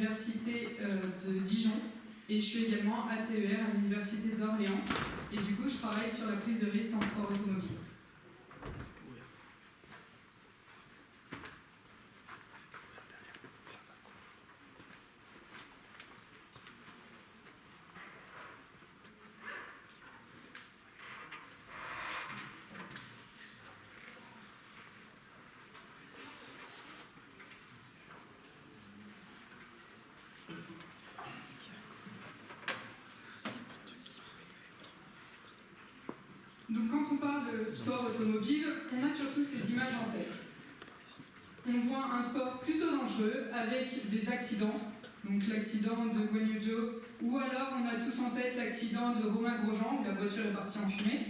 l'université de Dijon et je suis également ATER à l'université d'Orléans. Et du coup, je travaille sur la prise de risque en sport automobile. Donc quand on parle de sport automobile, on a surtout ces images en tête. On voit un sport plutôt dangereux avec des accidents, donc l'accident de Guan Yu Zhou, ou alors on a tous en tête l'accident de Romain Grosjean où la voiture est partie en fumée.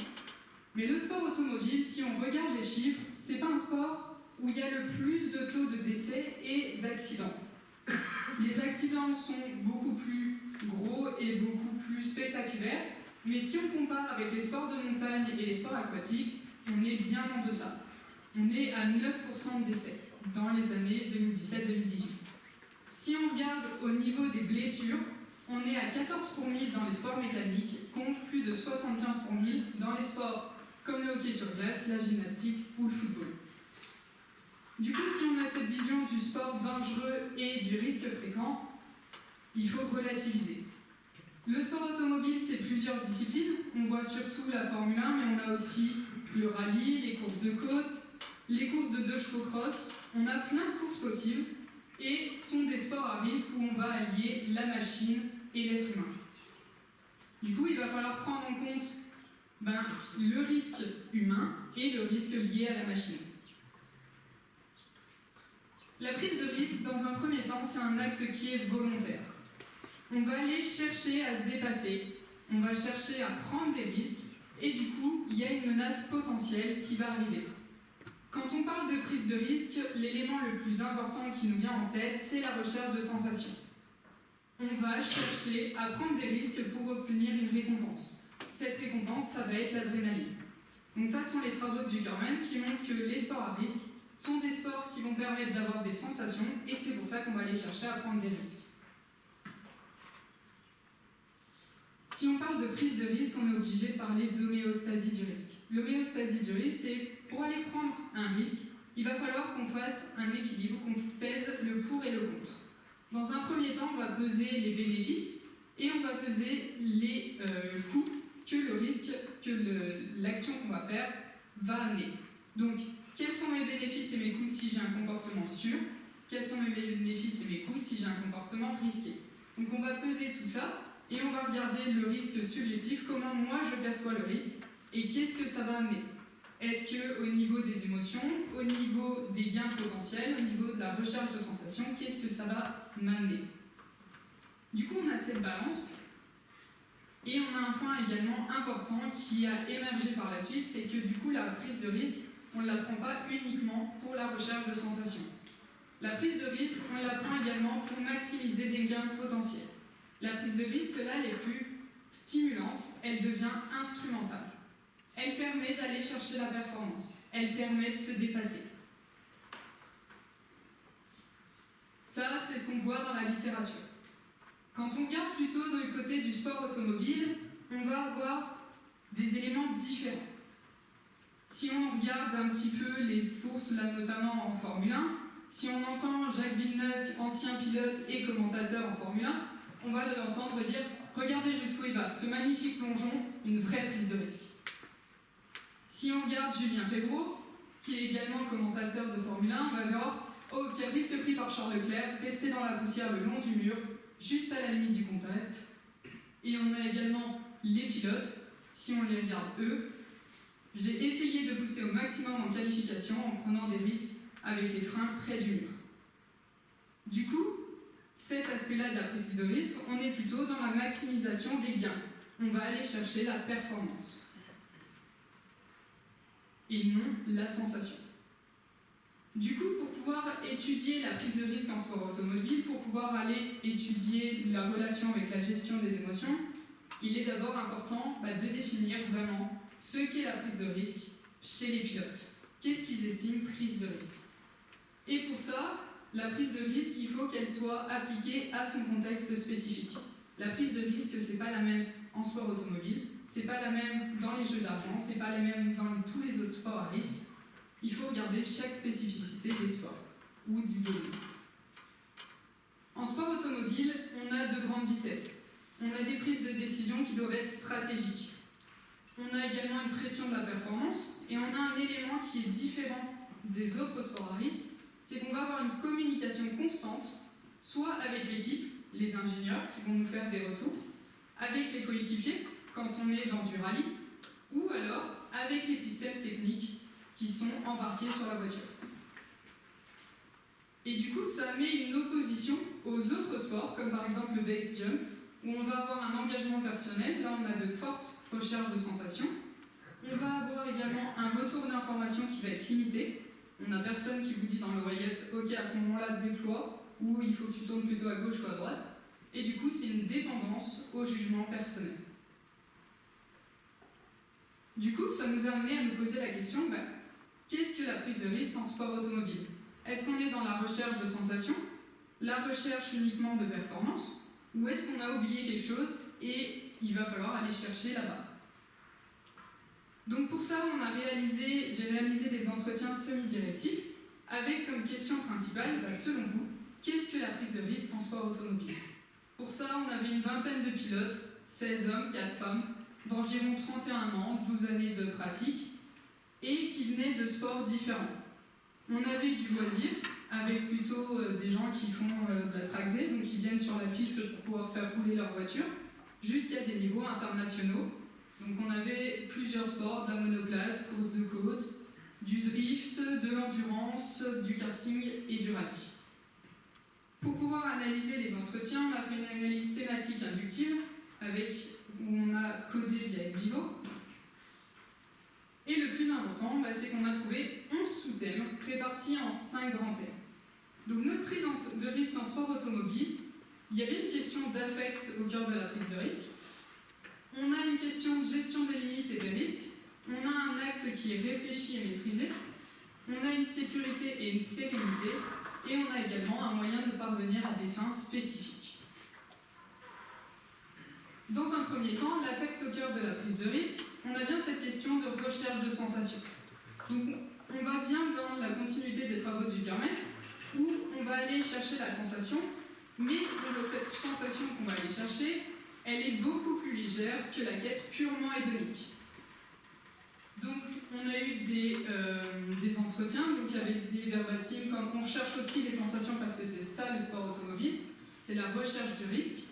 Mais le sport automobile, si on regarde les chiffres, c'est pas un sport où il y a le plus de taux de décès et d'accidents. Les accidents sont beaucoup plus gros et beaucoup plus spectaculaires. Mais si on compare avec les sports de montagne et les sports aquatiques, on est bien en deçà. On est à 9% de décès dans les années 2017-2018. Si on regarde au niveau des blessures, on est à 14 pour 1000 dans les sports mécaniques, contre plus de 75 pour 1000 dans les sports comme le hockey sur glace, la gymnastique ou le football. Du coup, si on a cette vision du sport dangereux et du risque fréquent, il faut relativiser. Le sport automobile, c'est plusieurs disciplines. On voit surtout la Formule 1, mais on a aussi le rallye, les courses de côte, les courses de 2 chevaux cross. On a plein de courses possibles et sont des sports à risque où on va allier la machine et l'être humain. Du coup, il va falloir prendre en compte le risque humain et le risque lié à la machine. La prise de risque, dans un premier temps, c'est un acte qui est volontaire. On va aller chercher à se dépasser, on va chercher à prendre des risques, et du coup, il y a une menace potentielle qui va arriver. Quand on parle de prise de risque, l'élément le plus important qui nous vient en tête, c'est la recherche de sensations. On va chercher à prendre des risques pour obtenir une récompense. Cette récompense, ça va être l'adrénaline. Donc ça, ce sont les travaux de Zuckerman qui montrent que les sports à risque sont des sports qui vont permettre d'avoir des sensations, et que c'est pour ça qu'on va aller chercher à prendre des risques. Si on parle de prise de risque, on est obligé de parler d'homéostasie du risque. L'homéostasie du risque, c'est pour aller prendre un risque, il va falloir qu'on fasse un équilibre, qu'on pèse le pour et le contre. Dans un premier temps, on va peser les bénéfices et on va peser les coûts que le risque, que l'action qu'on va faire va amener. Donc, quels sont mes bénéfices et mes coûts si j'ai un comportement sûr? Quels sont mes bénéfices et mes coûts si j'ai un comportement risqué? Donc, on va peser tout ça. Et on va regarder le risque subjectif, comment moi je perçois le risque et qu'est-ce que ça va amener. Est-ce qu'au niveau des émotions, au niveau des gains potentiels, au niveau de la recherche de sensations, qu'est-ce que ça va m'amener? Du coup, on a cette balance et on a un point également important qui a émergé par la suite, c'est que du coup, la prise de risque, on ne la prend pas uniquement pour la recherche de sensations. La prise de risque, on la prend également pour maximiser des gains potentiels. La prise de risque, là, elle est plus stimulante, elle devient instrumentale. Elle permet d'aller chercher la performance, elle permet de se dépasser. Ça, c'est ce qu'on voit dans la littérature. Quand on regarde plutôt du côté du sport automobile, on va avoir des éléments différents. Si on regarde un petit peu les courses, là notamment en Formule 1, si on entend Jacques Villeneuve, ancien pilote et commentateur en Formule 1, on va l'entendre dire « Regardez jusqu'où il va, ce magnifique plongeon, une vraie prise de risque ». Si on regarde Julien Febvre, qui est également commentateur de Formule 1, on va voir « Oh, quel risque pris par Charles Leclerc, rester dans la poussière le long du mur, juste à la limite du contact ». Et on a également les pilotes, si on les regarde eux. J'ai essayé de pousser au maximum en qualification en prenant des risques avec les freins près du mur. Du coup, cet aspect-là de la prise de risque, on est plutôt dans la maximisation des gains. On va aller chercher la performance et non la sensation. Du coup, pour pouvoir étudier la prise de risque en sport automobile, pour pouvoir aller étudier la relation avec la gestion des émotions, il est d'abord important de définir vraiment ce qu'est la prise de risque chez les pilotes. Qu'est-ce qu'ils estiment prise de risque? Et pour ça, la prise de risque, il faut qu'elle soit appliquée à son contexte spécifique. La prise de risque, c'est pas la même en sport automobile, c'est pas la même dans les jeux d'argent, c'est pas la même dans tous les autres sports à risque. Il faut regarder chaque spécificité des sports ou du domaine. En sport automobile, on a de grandes vitesses. On a des prises de décision qui doivent être stratégiques. On a également une pression de la performance et on a un élément qui est différent des autres sports à risque, c'est qu'on va avoir une communication constante, soit avec l'équipe, les ingénieurs qui vont nous faire des retours, avec les coéquipiers quand on est dans du rallye, ou alors avec les systèmes techniques qui sont embarqués sur la voiture. Et du coup, ça met une opposition aux autres sports, comme par exemple le base jump, où on va avoir un engagement personnel. Là, on a de fortes recherches de sensations. On va avoir également un retour d'information qui va être limité. On n'a personne qui vous dit dans l'oreillette « Ok, à ce moment-là, déploie » ou « Il faut que tu tournes plutôt à gauche ou à droite ». Et du coup, c'est une dépendance au jugement personnel. Du coup, ça nous a amené à nous poser la question qu'est-ce que la prise de risque en sport automobile? Est-ce qu'on est dans la recherche de sensations, la recherche uniquement de performance, ou est-ce qu'on a oublié quelque chose et il va falloir aller chercher là-bas? Donc pour ça, j'ai réalisé des entretiens semi-directifs avec comme question principale, selon vous, qu'est-ce que la prise de risque en sport automobile? Pour ça, on avait une vingtaine de pilotes, 16 hommes, 4 femmes, d'environ 31 ans, 12 années de pratique, et qui venaient de sports différents. On avait du loisir, avec plutôt des gens qui font de la track day, donc qui viennent sur la piste pour pouvoir faire rouler leur voiture, jusqu'à des niveaux internationaux. Donc on avait plusieurs sports, de la monoplace, course de côte, du drift, de l'endurance, du karting et du rallye. Pour pouvoir analyser les entretiens, on a fait une analyse thématique inductive, où on a codé via Vivo. Et le plus important, c'est qu'on a trouvé 11 sous-thèmes répartis en 5 grands thèmes. Donc notre prise de risque en sport automobile, il y avait une question d'affect au cœur de la prise de risque. On a une question de gestion des limites et des risques. On a un acte qui est réfléchi et maîtrisé. On a une sécurité et une sérénité. Et on a également un moyen de parvenir à des fins spécifiques. Dans un premier temps, l'affect au cœur de la prise de risque, on a bien cette question de recherche de sensations. Donc on va bien dans la continuité des travaux de Zuckerman, où on va aller chercher la sensation, mais cette sensation qu'on va aller chercher, elle est beaucoup plus légère que la quête purement hédonique. Donc on a eu des entretiens donc avec des verbatims comme on cherche aussi les sensations parce que c'est ça le sport automobile, c'est la recherche du risque.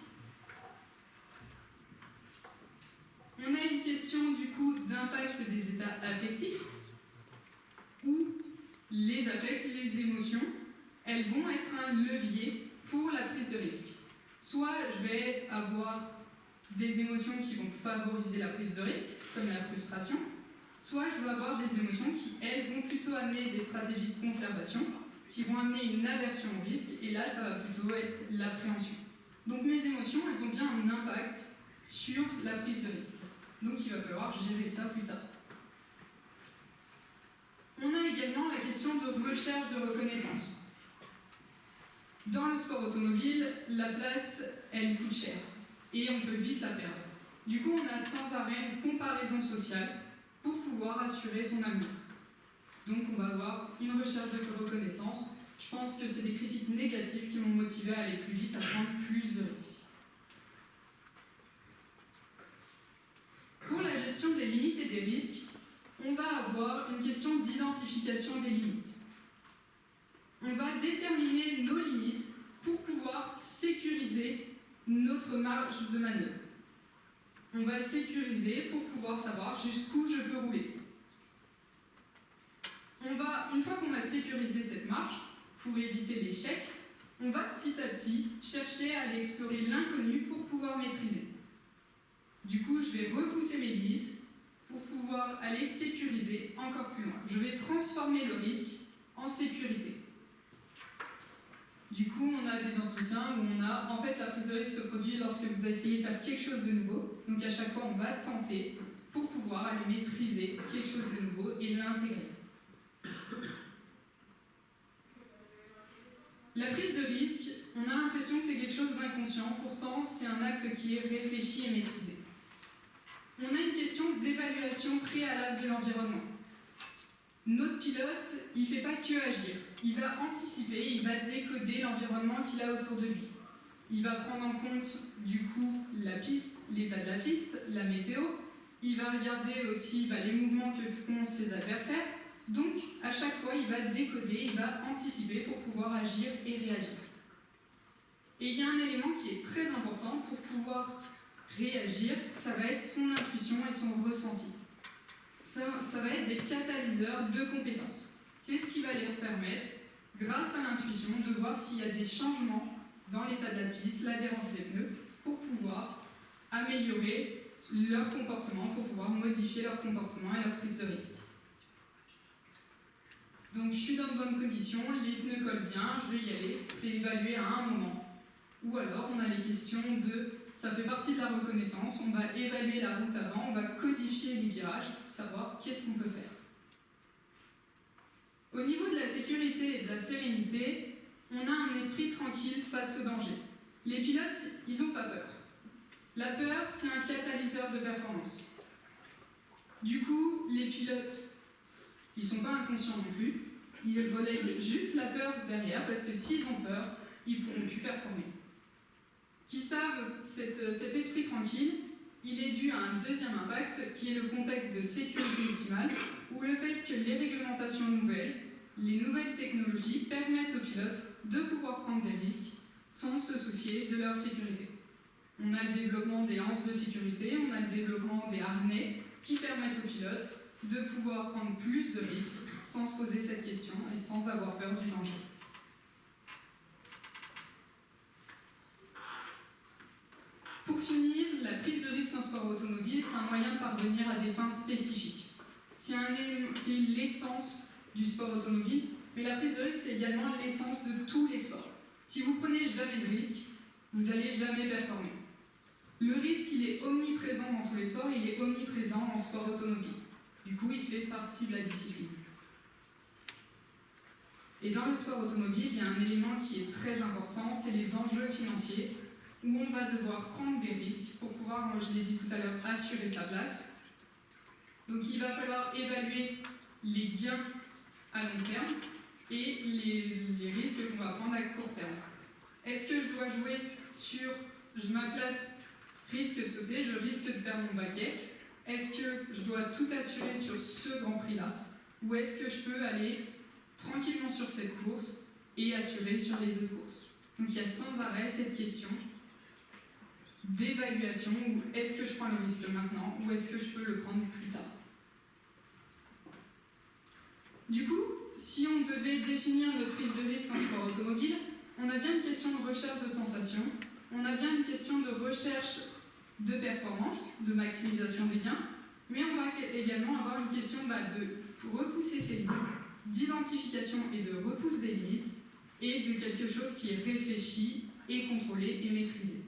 On a une question du coup d'impact des états affectifs, où les affects, les émotions, elles vont être un levier pour la prise de risque. Soit je vais avoir des émotions qui vont favoriser la prise de risque, comme la frustration, soit je vais avoir des émotions qui, elles, vont plutôt amener des stratégies de conservation, qui vont amener une aversion au risque, et là, ça va plutôt être l'appréhension. Donc mes émotions, elles ont bien un impact sur la prise de risque. Donc il va falloir gérer ça plus tard. On a également la question de recherche de reconnaissance. Dans le sport automobile, la place, elle coûte cher et on peut vite la perdre. Du coup, on a sans arrêt une comparaison sociale pour pouvoir assurer son avenir. Donc on va avoir une recherche de reconnaissance. Je pense que c'est des critiques négatives qui m'ont motivé à aller plus vite, à prendre plus de risques. Pour la gestion des limites et des risques, on va avoir une question d'identification des limites. On va déterminer nos limites pour pouvoir sécuriser notre marge de manœuvre. On va sécuriser pour pouvoir savoir jusqu'où je peux rouler. Une fois qu'on a sécurisé cette marge, pour éviter l'échec, on va petit à petit chercher à aller explorer l'inconnu pour pouvoir maîtriser. Du coup, je vais repousser mes limites pour pouvoir aller sécuriser encore plus loin. Je vais transformer le risque en sécurité. Du coup, on a des entretiens où en fait, la prise de risque se produit lorsque vous essayez de faire quelque chose de nouveau. Donc à chaque fois, on va tenter pour pouvoir aller maîtriser quelque chose de nouveau et l'intégrer. responsable de l'environnement. Notre pilote, il ne fait pas que agir. Il va anticiper, il va décoder l'environnement qu'il a autour de lui. Il va prendre en compte, du coup, la piste, l'état de la piste, la météo. Il va regarder aussi les mouvements que font ses adversaires. Donc, à chaque fois, il va décoder, il va anticiper pour pouvoir agir et réagir. Et il y a un élément qui est très important pour pouvoir réagir, ça va être son intuition et son ressenti. Ça va être des catalyseurs de compétences. C'est ce qui va leur permettre, grâce à l'intuition, de voir s'il y a des changements dans l'état de la piste, l'adhérence des pneus, pour pouvoir améliorer leur comportement, pour pouvoir modifier leur comportement et leur prise de risque. Donc je suis dans de bonnes conditions, les pneus collent bien, je vais y aller, c'est évalué à un moment. Ou alors on a les questions de, ça fait partie de la reconnaissance, on va évaluer la route avant, on va codifier les virages, savoir qu'est-ce qu'on peut faire. Au niveau de la sécurité et de la sérénité, on a un esprit tranquille face au danger. Les pilotes, ils n'ont pas peur. La peur, c'est un catalyseur de performance. Du coup, les pilotes, ils ne sont pas inconscients non plus, ils relayent juste la peur derrière, parce que s'ils ont peur, ils ne pourront plus performer. Qui savent cet esprit tranquille, il est dû à un deuxième impact qui est le contexte de sécurité optimale, où le fait que les réglementations nouvelles, les nouvelles technologies permettent aux pilotes de pouvoir prendre des risques sans se soucier de leur sécurité. On a le développement des anses de sécurité, on a le développement des harnais qui permettent aux pilotes de pouvoir prendre plus de risques sans se poser cette question et sans avoir peur du danger. Pour finir, la prise de risque en sport automobile, c'est un moyen de parvenir à des fins spécifiques. C'est l'essence du sport automobile, mais la prise de risque, c'est également l'essence de tous les sports. Si vous prenez jamais de risque, vous n'allez jamais performer. Le risque, il est omniprésent dans tous les sports, il est omniprésent en sport automobile. Du coup, il fait partie de la discipline. Et dans le sport automobile, il y a un élément qui est très important, c'est les enjeux financiers, où on va devoir prendre des risques pour pouvoir, moi je l'ai dit tout à l'heure, assurer sa place. Donc il va falloir évaluer les gains à long terme et les risques qu'on va prendre à court terme. Est-ce que je dois jouer sur ma place risque de sauter, je risque de perdre mon baquet? Est-ce que je dois tout assurer sur ce Grand Prix-là? Ou est-ce que je peux aller tranquillement sur cette course et assurer sur les autres courses? Donc il y a sans arrêt cette question d'évaluation, où est-ce que je prends le risque maintenant ou est-ce que je peux le prendre plus tard. Du coup, si on devait définir notre prise de risque en sport automobile, on a bien une question de recherche de sensations, on a bien une question de recherche de performance, de maximisation des gains, mais on va également avoir une question de repousser ses limites, d'identification et de repousse des limites, et de quelque chose qui est réfléchi et contrôlé et maîtrisé.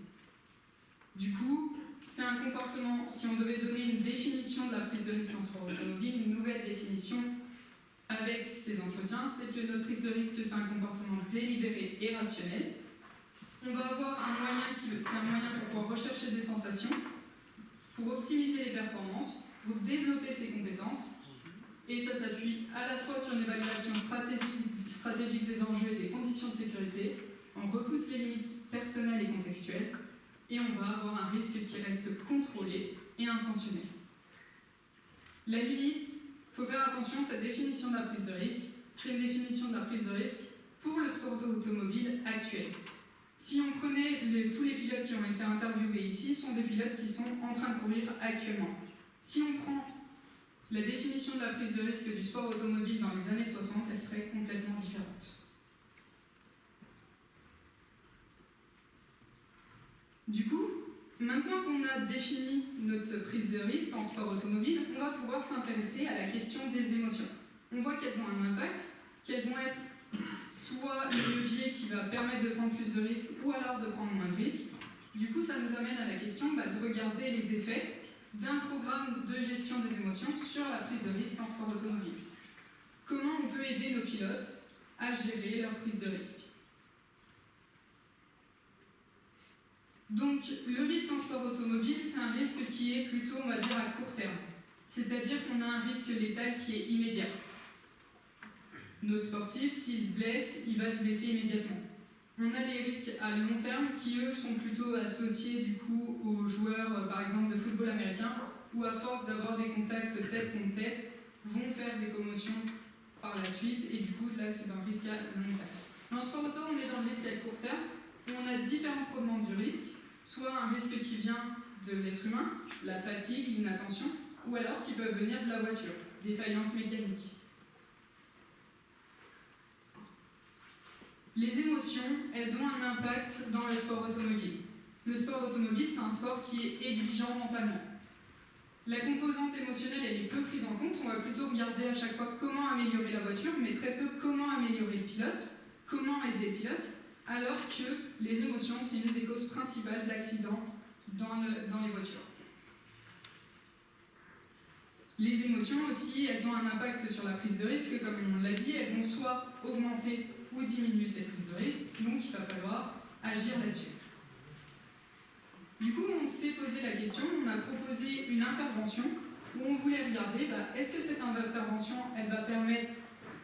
Du coup, c'est un comportement, si on devait donner une définition de la prise de risque en sport automobile, une nouvelle définition avec ces entretiens, c'est que notre prise de risque, c'est un comportement délibéré et rationnel. On va avoir c'est un moyen pour pouvoir rechercher des sensations, pour optimiser les performances, pour développer ses compétences, et ça s'appuie à la fois sur une évaluation stratégique des enjeux et des conditions de sécurité, on repousse les limites personnelles et contextuelles, et on va avoir un risque qui reste contrôlé et intentionnel. La limite, il faut faire attention, cette définition de la prise de risque, c'est une définition de la prise de risque pour le sport automobile actuel. Si on prenait tous les pilotes qui ont été interviewés ici, sont des pilotes qui sont en train de courir actuellement. Si on prend la définition de la prise de risque du sport automobile dans les années 60, elle serait complètement différente. Du coup, maintenant qu'on a défini notre prise de risque en sport automobile, on va pouvoir s'intéresser à la question des émotions. On voit qu'elles ont un impact, qu'elles vont être soit le levier qui va permettre de prendre plus de risques ou alors de prendre moins de risques. Du coup, ça nous amène à la question de regarder les effets d'un programme de gestion des émotions sur la prise de risque en sport automobile. Comment on peut aider nos pilotes à gérer leur prise de risque? Donc, le risque en sport automobile, c'est un risque qui est plutôt, on va dire, à court terme. c'est-à-dire qu'on a un risque létal qui est immédiat. Notre sportif, s'il se blesse, il va se blesser immédiatement. On a les risques à long terme qui, eux, sont plutôt associés du coup aux joueurs, par exemple, de football américain, où à force d'avoir des contacts tête contre tête, vont faire des commotions par la suite, et du coup, là, c'est un risque à long terme. Dans le sport auto, on est dans le risque à court terme, où on a différents composantes du risque, soit un risque qui vient de l'être humain, la fatigue, l'inattention, ou alors qui peuvent venir de la voiture, défaillance mécanique. Les émotions, elles ont un impact dans le sport automobile. Le sport automobile, c'est un sport qui est exigeant mentalement. La composante émotionnelle, elle est peu prise en compte. On va plutôt regarder à chaque fois comment améliorer la voiture, mais très peu comment améliorer le pilote, comment aider le pilote, alors que les émotions, c'est une des causes principales d'accidents dans les voitures. Les émotions aussi, elles ont un impact sur la prise de risque, comme on l'a dit, elles vont soit augmenter ou diminuer cette prise de risque, donc il va falloir agir là-dessus. Du coup, on s'est posé la question, on a proposé une intervention où on voulait regarder, est-ce que cette intervention, elle va permettre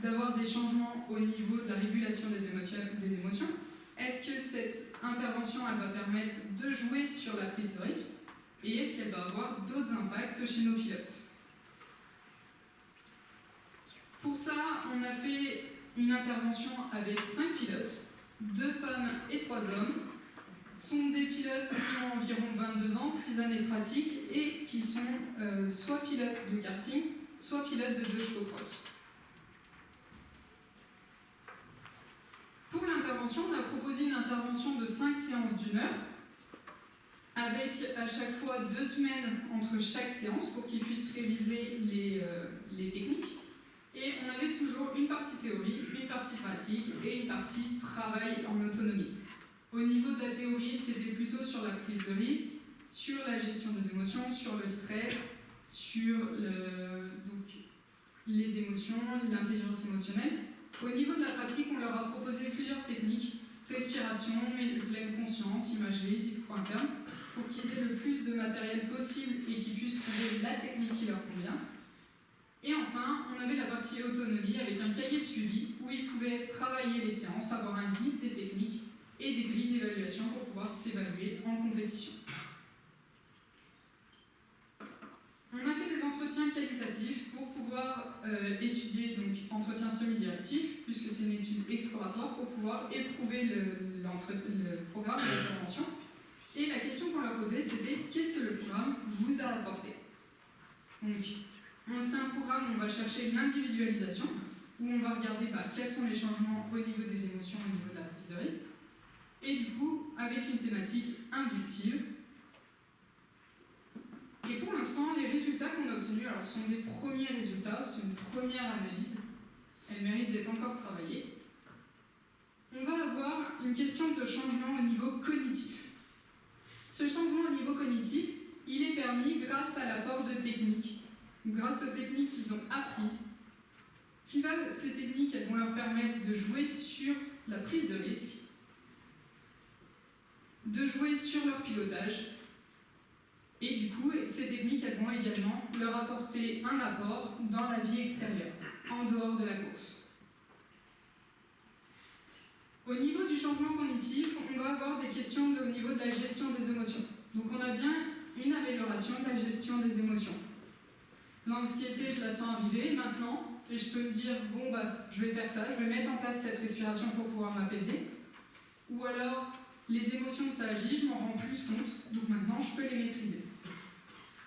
d'avoir des changements au niveau de la régulation des émotions? Est-ce que cette intervention, elle va permettre de jouer sur la prise de risque? Et est-ce qu'elle va avoir d'autres impacts chez nos pilotes? Pour ça, on a fait une intervention avec 5 pilotes, 2 femmes et 3 hommes. Ce sont des pilotes qui ont environ 22 ans, 6 années de pratique et qui sont soit pilotes de karting, soit pilotes de 2 chevaux cross. Pour l'intervention, on a proposé une intervention de 5 séances d'1 heure, avec à chaque fois 2 semaines entre chaque séance pour qu'ils puissent réviser les techniques. Et on avait toujours une partie théorie, une partie pratique et une partie travail en autonomie. Au niveau de la théorie, c'était plutôt sur la prise de risque, sur la gestion des émotions, sur le stress, sur les émotions, l'intelligence émotionnelle. Au niveau de la pratique, on leur a proposé plusieurs techniques, respiration, pleine conscience, imagerie, discours interne, pour qu'ils aient le plus de matériel possible et qu'ils puissent trouver la technique qui leur convient. Et enfin, on avait la partie autonomie avec un cahier de suivi où ils pouvaient travailler les séances, avoir un guide des techniques et des grilles d'évaluation pour pouvoir s'évaluer en compétition. On a fait des entretiens qualitatifs pour pouvoir étudier, donc entretien semi-directif, puisque c'est une étude exploratoire pour pouvoir éprouver le programme d'intervention. Et la question qu'on leur posait, c'était qu'est-ce que le programme vous a apporté? Donc, c'est un programme où on va chercher l'individualisation, où on va regarder quels sont les changements au niveau des émotions, au niveau de la prise de risque, et du coup, avec une thématique inductive. Et pour l'instant, les résultats qu'on a obtenus sont des premiers résultats, c'est une première analyse, elle mérite d'être encore travaillée. On va avoir une question de changement au niveau cognitif. Ce changement au niveau cognitif, il est permis grâce à l'apport de techniques. Grâce aux techniques qu'ils ont apprises, ces techniques elles vont leur permettre de jouer sur la prise de risque, de jouer sur leur pilotage, et du coup, ces techniques elles vont également leur apporter un apport dans la vie extérieure, en dehors de la course. Au niveau du changement cognitif, on va avoir des questions au niveau de la gestion des émotions. Donc on a bien une amélioration de la gestion des émotions. L'anxiété, je la sens arriver maintenant, et je peux me dire, je vais faire ça, je vais mettre en place cette respiration pour pouvoir m'apaiser. Ou alors, les émotions, ça agit, je m'en rends plus compte, donc maintenant, je peux les maîtriser.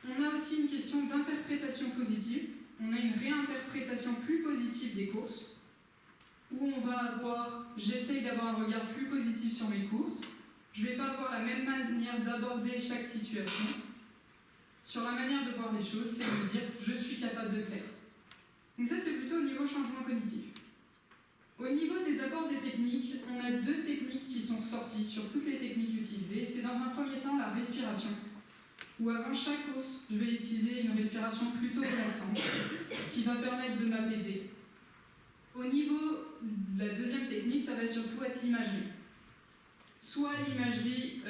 On a aussi une question d'interprétation positive. On a une réinterprétation plus positive des courses, où on va j'essaye d'avoir un regard plus positif sur mes courses. Je ne vais pas avoir la même manière d'aborder chaque situation. Sur la manière de voir les choses, c'est de me dire je suis capable de le faire. Donc ça, c'est plutôt au niveau changement cognitif. Au niveau des apports des techniques, on a 2 techniques qui sont ressorties sur toutes les techniques utilisées. C'est dans un premier temps la respiration, où avant chaque course, je vais utiliser une respiration plutôt relaxante, qui va permettre de m'apaiser. Au niveau de la deuxième technique, ça va surtout être l'imagerie. Soit l'imagerie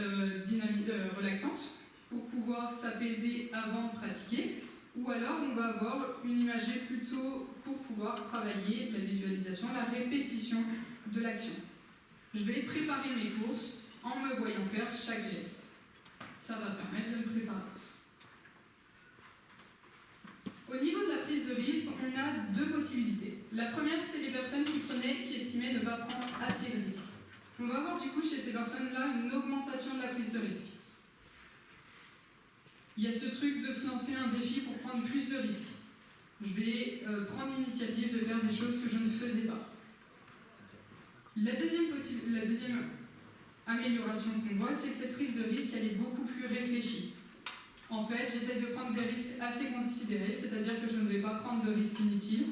relaxante, pour pouvoir s'apaiser avant de pratiquer, ou alors on va avoir une imagerie plutôt pour pouvoir travailler la visualisation, la répétition de l'action. Je vais préparer mes courses en me voyant faire chaque geste. Ça va permettre de me préparer. Au niveau de la prise de risque, on a deux possibilités. La première, c'est les personnes qui estimaient ne pas prendre assez de risques. On va avoir du coup chez ces personnes-là une augmentation de la prise de risque. Il y a ce truc de se lancer un défi pour prendre plus de risques. Je vais prendre l'initiative de faire des choses que je ne faisais pas. La deuxième amélioration qu'on voit, c'est que cette prise de risque, elle est beaucoup plus réfléchie. En fait, j'essaie de prendre des risques assez considérés, c'est-à-dire que je ne vais pas prendre de risques inutiles.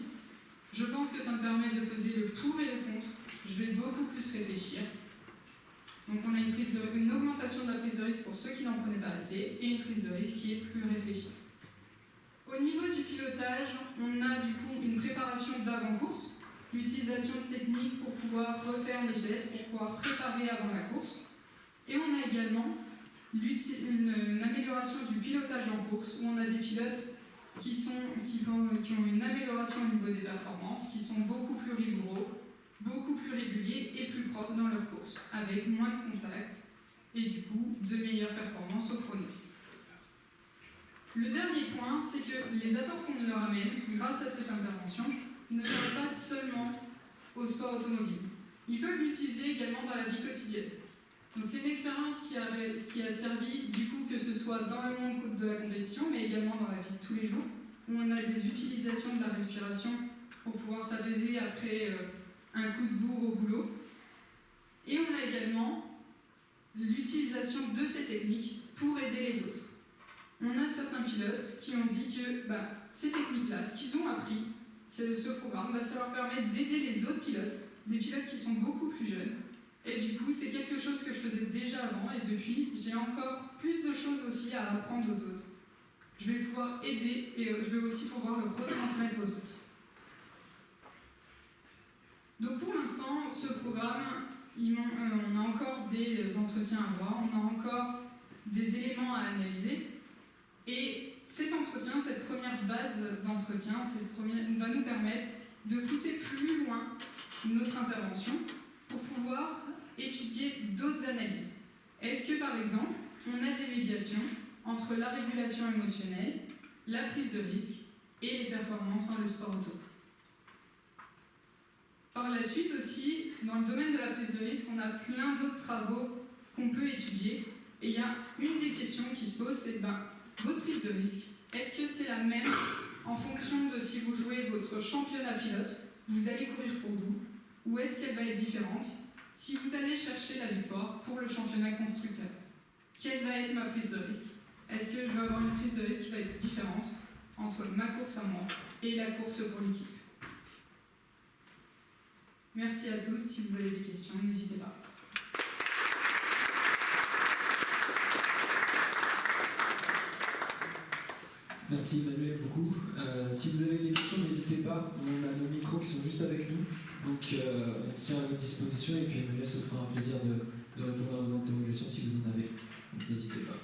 Je pense que ça me permet de peser le pour et le contre. Je vais beaucoup plus réfléchir. Donc on a une augmentation de la prise de risque pour ceux qui n'en prenaient pas assez et une prise de risque qui est plus réfléchie. Au niveau du pilotage, on a du coup une préparation d'avant-course, l'utilisation de techniques pour pouvoir refaire les gestes, pour pouvoir préparer avant la course. Et on a également une amélioration du pilotage en course, où on a des pilotes qui ont une amélioration au niveau des performances, qui sont beaucoup plus rigoureux, beaucoup plus réguliers et plus propres dans leur course, avec moins de contact et du coup de meilleures performances au chrono. Le dernier point, c'est que les apports qu'on leur amène grâce à cette intervention ne seraient pas seulement au sport automobile. Ils peuvent l'utiliser également dans la vie quotidienne. Donc c'est une expérience qui a servi du coup que ce soit dans le monde de la compétition, mais également dans la vie de tous les jours, où on a des utilisations de la respiration pour pouvoir s'apaiser après un coup de bourre au boulot. Et on a également l'utilisation de ces techniques pour aider les autres. On a certains pilotes qui ont dit que ces techniques-là, ce qu'ils ont appris, ce programme, ça leur permet d'aider les autres pilotes, des pilotes qui sont beaucoup plus jeunes. Et du coup, c'est quelque chose que je faisais déjà avant, et depuis, j'ai encore plus de choses aussi à apprendre aux autres. Je vais pouvoir aider, et je vais aussi pouvoir le retransmettre aux autres. Donc pour l'instant, ce programme, on a encore des entretiens à voir, on a encore des éléments à analyser, et cet entretien, cette première base d'entretien, va nous permettre de pousser plus loin notre intervention pour pouvoir étudier d'autres analyses. Est-ce que par exemple, on a des médiations entre la régulation émotionnelle, la prise de risque et les performances dans le sport auto? Par la suite aussi, dans le domaine de la prise de risque, on a plein d'autres travaux qu'on peut étudier. Et il y a une des questions qui se pose, c'est votre prise de risque, est-ce que c'est la même en fonction de si vous jouez votre championnat pilote, vous allez courir pour vous, ou est-ce qu'elle va être différente si vous allez chercher la victoire pour le championnat constructeur? Quelle va être ma prise de risque? Est-ce que je vais avoir une prise de risque qui va être différente entre ma course à moi et la course pour l'équipe? Merci à tous. Si vous avez des questions, n'hésitez pas. Merci Emmanuel beaucoup. Si vous avez des questions, n'hésitez pas. On a nos micros qui sont juste avec nous. Donc on tient à votre disposition et puis Emmanuel se fera un plaisir de répondre à vos interrogations si vous en avez. Donc n'hésitez pas.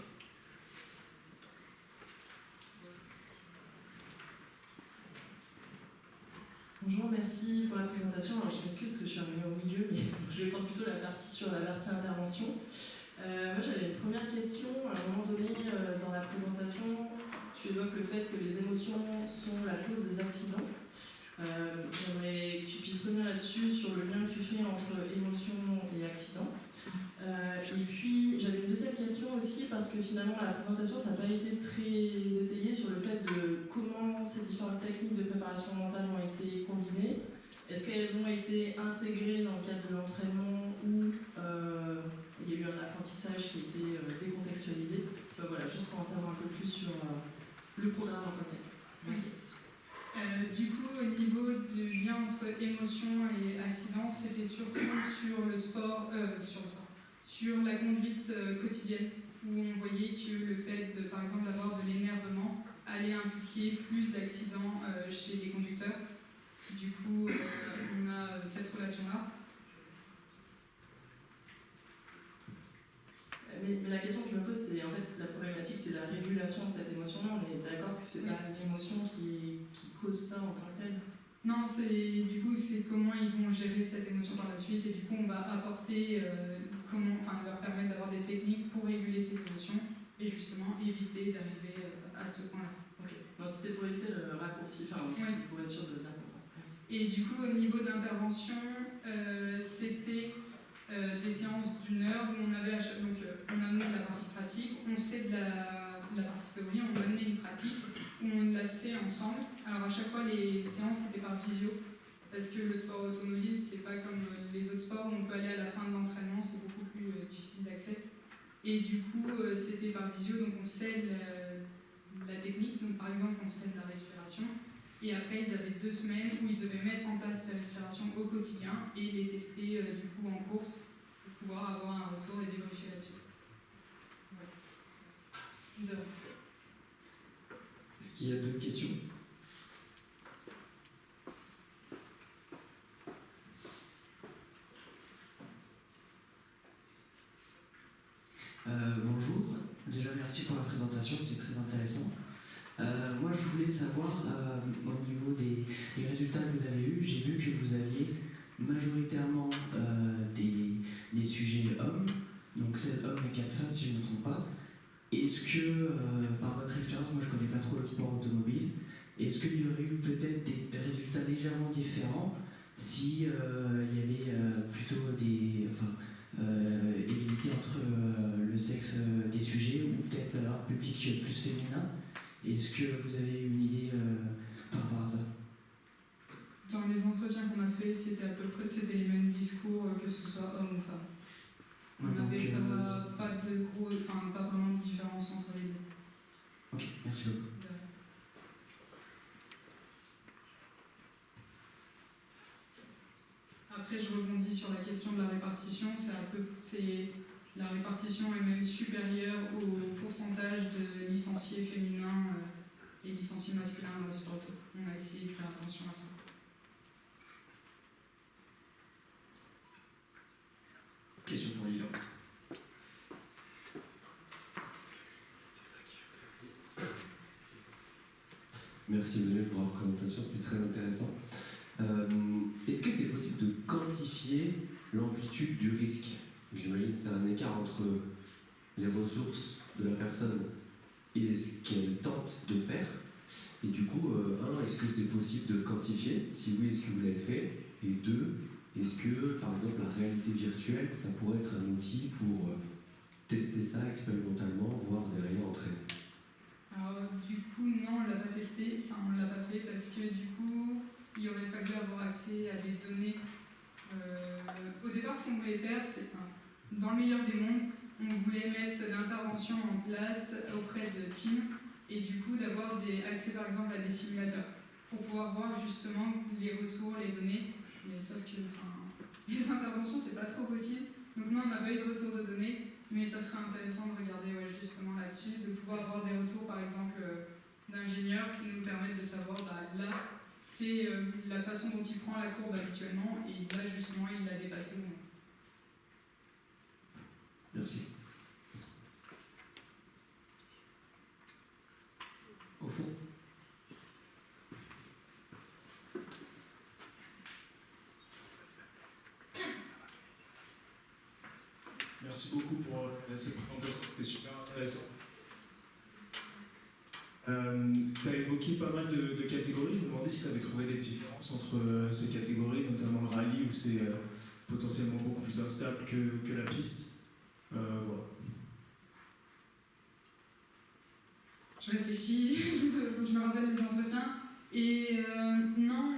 Bonjour, merci pour la présentation. Alors je m'excuse parce que je suis arrivée au milieu, mais je vais prendre plutôt la partie intervention. Moi j'avais une première question. À un moment donné, dans la présentation, tu évoques le fait que les émotions sont la cause des accidents. J'aimerais que tu puisses revenir là-dessus sur le lien que tu fais entre émotion et accident. Et puis j'avais une deuxième question aussi parce que finalement la présentation ça n'a pas été très étayé sur le fait de comment ces différentes techniques de préparation mentale ont été combinées. Est-ce qu'elles ont été intégrées dans le cadre de l'entraînement ou il y a eu un apprentissage qui a été décontextualisé? Voilà, juste pour en savoir un peu plus sur le programme en tant que tel. Merci. Du coup, au niveau du lien entre émotion et accident, c'était surtout sur le sport, sur la conduite quotidienne, où on voyait que le fait, par exemple, d'avoir de l'énervement allait impliquer plus d'accidents chez les conducteurs. Du coup, on a cette relation-là. mais la question que je me pose, c'est en fait la problématique, c'est la régulation de cette émotion-là. On est d'accord que c'est pas l'émotion qui cause ça en tant que telle. Non, c'est comment ils vont gérer cette émotion par la suite, et du coup on va apporter leur permettre d'avoir des techniques pour réguler ces émotions et justement éviter d'arriver à ce point-là. Ok. Non, c'était pour éviter le raccourci, enfin aussi pour être sûr de bien comprendre. Et du coup au niveau d'intervention, c'était des séances d'1 heure où on avait on amenait de la partie pratique, on sait de la partie théorie, on amenait une pratique où on l'a fait ensemble. Alors à chaque fois les séances étaient par visio parce que le sport automobile c'est pas comme les autres sports où on peut aller à la fin de l'entraînement, c'est beaucoup plus difficile d'accès. Et du coup c'était par visio, donc on sait la technique, donc par exemple on sait de la respiration. Et après, ils avaient 2 semaines où ils devaient mettre en place ces respirations au quotidien et les tester du coup en course pour pouvoir avoir un retour et débriefer là-dessus. Ouais. Est-ce qu'il y a d'autres questions? Bonjour, déjà merci pour la présentation, c'était très intéressant. Moi je voulais savoir, au niveau des résultats que vous avez eus, j'ai vu que vous aviez majoritairement des sujets hommes, donc 7 hommes et 4 femmes si je ne me trompe pas. Est-ce que, par votre expérience, moi je ne connais pas trop le sport automobile, est-ce qu'il y aurait eu peut-être des résultats légèrement différents si il y avait plutôt égalité entre le sexe des sujets ou peut-être un public plus féminin? Est-ce que vous avez une idée par rapport à ça? Dans les entretiens qu'on a fait, c'était les mêmes discours que ce soit homme ou femme. On n'avait pas vraiment de différence entre les deux. Ok, merci beaucoup. Après, je rebondis sur la question de la répartition. La répartition est même supérieure au pourcentage de licenciés féminins et licenciés masculins dans le sport auto. On a essayé de faire attention à ça. Question pour Lila. Merci Emmanuel pour la présentation, c'était très intéressant. Est-ce que c'est possible de quantifier l'amplitude du risque? J'imagine que c'est un écart entre les ressources de la personne et ce qu'elle tente de faire. Et du coup, est-ce que c'est possible de quantifier? Si oui, est-ce que vous l'avez fait? Et 2, est-ce que, par exemple, la réalité virtuelle, ça pourrait être un outil pour tester ça expérimentalement, voire derrière entraîner? Alors, du coup, non, on ne l'a pas testé, on ne l'a pas fait parce que du coup, il aurait fallu avoir accès à des données. Au départ, ce qu'on voulait faire, c'est, dans le meilleur des mondes, on voulait mettre l'intervention en place auprès de teams et du coup d'avoir accès par exemple à des simulateurs pour pouvoir voir justement les retours, les données. Mais sauf que les interventions, c'est pas trop possible. Donc non, on n'a pas eu de retour de données, mais ça serait intéressant de regarder justement là-dessus, de pouvoir avoir des retours par exemple d'ingénieurs qui nous permettent de savoir là, c'est la façon dont il prend la courbe habituellement et là justement il l'a dépassé ou non. Merci. Au fond. Merci beaucoup pour cette présentation, c'était super intéressant. Tu as évoqué pas mal de catégories, je me demandais si tu avais trouvé des différences entre ces catégories, notamment le rallye où c'est potentiellement beaucoup plus instable que la piste. Voilà. Je réfléchis, je me rappelle les entretiens, et non,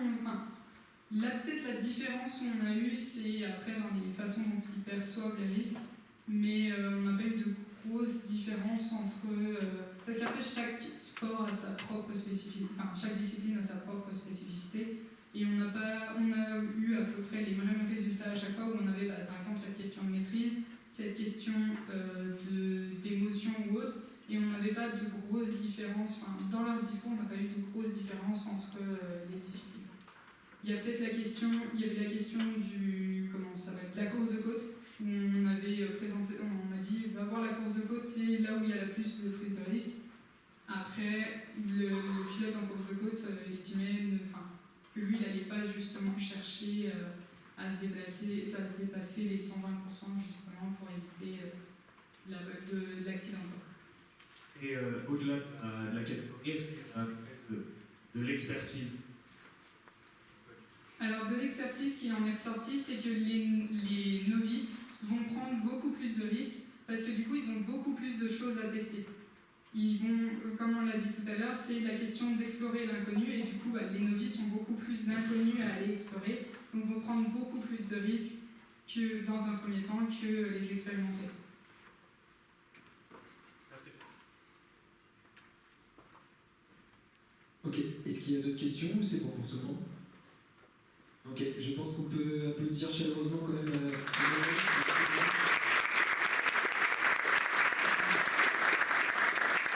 là peut-être la différence qu'on a eue, c'est après dans les façons dont ils perçoivent les risques, mais on n'a pas eu de grosses différences entre... parce qu'après chaque sport a sa propre spécificité, chaque discipline a sa propre spécificité, et on a eu à peu près les mêmes résultats à chaque fois où on avait par exemple cette question de maîtrise, cette question d'émotion ou autre, et on n'avait pas de grosses différences, dans leur discours on n'a pas eu de grosses différences entre les disciplines. Il y a peut-être il y avait la question de la course de côte, où on avait présenté, on a dit va voir la course Et au-delà de la catégorie, est-ce qu'il y a de l'expertise? Alors de l'expertise qui en est ressortie, c'est que les novices vont prendre beaucoup plus de risques parce que du coup ils ont beaucoup plus de choses à tester. Ils vont, comme on l'a dit tout à l'heure, c'est la question d'explorer l'inconnu et du coup les novices ont beaucoup plus d'inconnus à aller explorer, donc vont prendre beaucoup plus de risques que dans un premier temps que les expérimentés. Merci. Ok, est-ce qu'il y a d'autres questions ou c'est bon pour tout le monde? Ok, je pense qu'on peut applaudir chaleureusement quand même